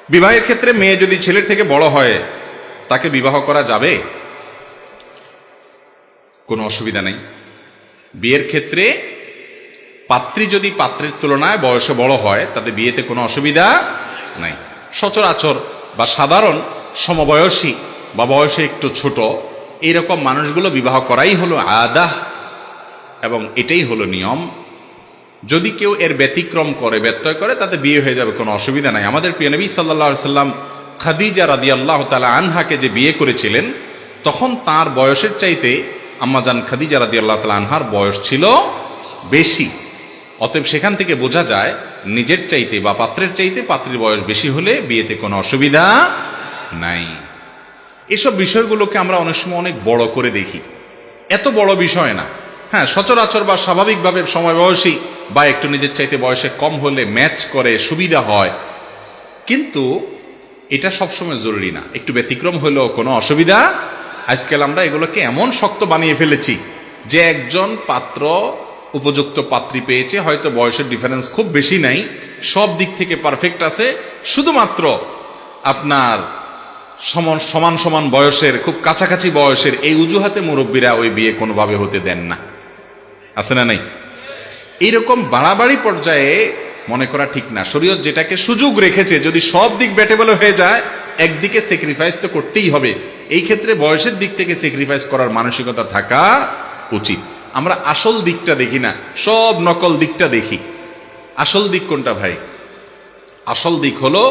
বিবাহের ক্ষেত্রে মেয়ে যদি ছেলের থেকে বড় হয় তাকে বিবাহ করা যাবে? কোনো অসুবিধা নেই। বিয়ের ক্ষেত্রে পাত্রী যদি পাত্রের তুলনায় বয়সে বড় হয় তাতে বিয়েতে কোনো অসুবিধা নাই। সচরাচর বা সাধারণ সমবয়সী বা বয়সে একটু ছোট এইরকম মানুষগুলো বিবাহ করাই হলো আদাহ, এবং এটাই হলো নিয়ম। যদি কেউ এর ব্যতিক্রম করে, ব্যত্যয় করে, তাতে বিয়ে হয়ে যাবে, কোনো অসুবিধা নাই। আমাদের প্রিয় নবী সাল্লাল্লাহু আলাইহি সাল্লাম খাদিজা রাদিয়াল্লাহু তাআলা আনহাকে যে বিয়ে করেছিলেন, তখন তার বয়সের চাইতে আম্মাজান খাদিজা রাদিয়াল্লাহু তাআলা আনহার বয়স ছিল বেশি। অতএব সেখান থেকে বোঝা যায় নিজের চাইতে বা পাত্রের চাইতে পাত্রীর বয়স বেশি হলে বিয়েতে কোনো অসুবিধা নাই। এসব বিষয়গুলোকে আমরা অনেক সময় অনেক বড় করে দেখি। এত বড় বিষয় না। হ্যাঁ, সচরাচর বা স্বাভাবিকভাবে সময় বয়সী বা একটু নিজের চাইতে বয়সে কম হলে ম্যাচ করে, সুবিধা হয়, কিন্তু এটা সবসময় জরুরি না। একটু ব্যতিক্রম হলেও কোনো অসুবিধা। আজকাল আমরা এগুলোকে এমন শক্ত বানিয়ে ফেলেছি যে একজন পাত্র উপযুক্ত পাত্রী পেয়েছে, হয়তো বয়সের ডিফারেন্স খুব বেশি নাই, সব দিক থেকে পারফেক্ট আছে, শুধুমাত্র আপনার সমান সমান বয়সের, খুব কাছাকাছি বয়সের এই অজুহাতে মুরব্বীরা ওই বিয়ে কোনোভাবে হতে দেন না। আছে না নাই? এইরকম বাড়াবাড়ি পর্যায়ে মনে করা ঠিক না। শরীয়ত যেটাকে সুযোগ রেখেছে, যদি সব দিক ব্যাটেবল হয়ে যায়, একদিকে স্যাক্রিফাইস তো করতেই হবে। এই ক্ষেত্রে বয়সের দিক থেকে স্যাক্রিফাইস করার মানসিকতা থাকা উচিত। আমরা আসল দিকটা দেখি না, সব নকল দিকটা দেখি। আসল দিক কোনটা ভাই? আসল দিক হলো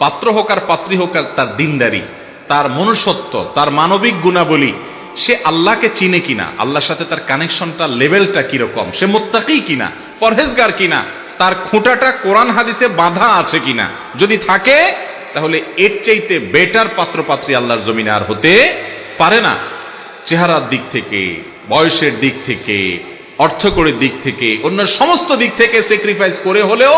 পাত্র হোক আর পাত্রী হোক আর তার দিনদারি, তার মনুষ্যত্ব, তার মানবিক গুণাবলী, সে আল্লাহকে চিনে কিনা, আল্লাহর সাথে তার কানেকশনটা, লেভেলটা কিরকম, সে মুত্তাকি কিনা, পরহেজগার কিনা, তার খুঁটাটা কোরআন হাদিসে বাঁধা আছে কিনা। যদি থাকে তাহলে এর চাইতে বেটার পাত্র পাত্রী আল্লাহর জমিনে আর হতে পারে না। চেহারার দিক থেকে, বয়সের দিক থেকে, অর্থকরীর দিক থেকে, অন্য সমস্ত দিক থেকে স্যাক্রিফাইস করে হলেও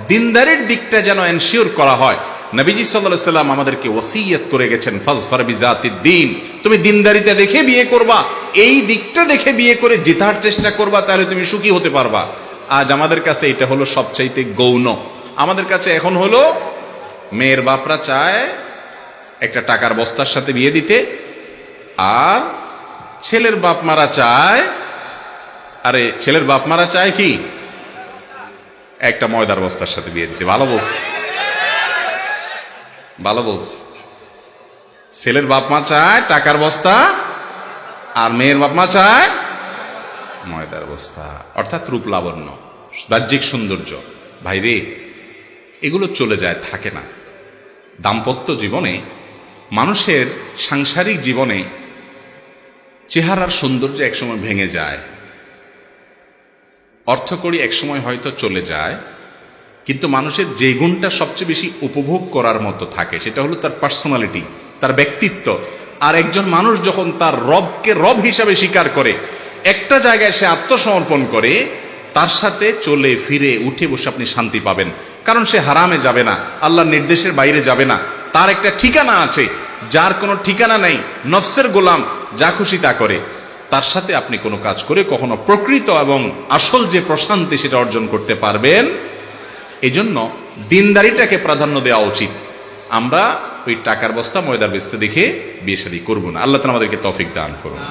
দিনদারির দিকটা যেন এনশিওর করা হয়। নবীজি সাল্লাল্লাহু আলাইহি সাল্লাম আমাদেরকে ওসিয়ত করে গেছেন, ফাজফার বিজাতিদ দ্বীন, তুমি দিনদারিতা দেখে বিয়ে করবা, এই দিকটা দেখে বিয়ে করে জেতার চেষ্টা করবা, তাহলে তুমি সুখী হতে পারবা। আজ আমাদের কাছে এটা হলো সবচাইতে গৌণ। আমাদের কাছে এখন হলো মেয়ের বাপরা চায় একটা টাকার বস্তার সাথে বিয়ে দিতে, আর ছেলের বাপ মারা চায়, আরে ছেলের বাপ মারা চায় কি একটা ময়দার বস্তার সাথে বিয়ে দিতে। ভালো বলছে, ভালো বলছে। ছেলের বাপ মা চায় টাকার বস্তা, আর মেয়ের বাপ মা চায় ময়দার বস্তা, অর্থাৎ রূপ লাবণ্য, বাহ্যিক সৌন্দর্য। ভাইরে, এগুলো চলে যায়, থাকে না। দাম্পত্য জীবনে, মানুষের সাংসারিক জীবনে চেহারার সৌন্দর্য একসময় ভেঙে যায়, অর্থকড়ি একসময় হয়তো চলে যায়, কিন্তু মানুষের যে গুণটা সবচেয়ে বেশি উপভোগ করার মতো থাকে সেটা হলো তার পার্সোনালিটি, তার ব্যক্তিত্ব। আর একজন মানুষ যখন তার রবকে রব হিসাবে স্বীকার করে, একটা জায়গায় সে আত্মসমর্পণ করে, তার সাথে চলে ফিরে উঠে বসে আপনি শান্তি পাবেন। কারণ সে হারামে যাবে না, আল্লাহর নির্দেশের বাইরে যাবে না। তার একটা ঠিকানা আছে, যার কোনো ঠিকানা নেই, নফসের গোলাম, যা খুশি তা করে। তার সাথে আপনি কোনো কাজ করে কখনো প্রকৃত এবং আসল যে প্রশান্তি সেটা অর্জন করতে পারবেন। এই জন্য দিনদারিটাকে প্রাধান্য দেওয়া উচিত। আমরা ওই টাকার বস্তা ময়দার বেস্তে দেখে বিয়ে শাদী করবো না। আল্লাহ তাআলা আমাদেরকে তৌফিক দান করুন।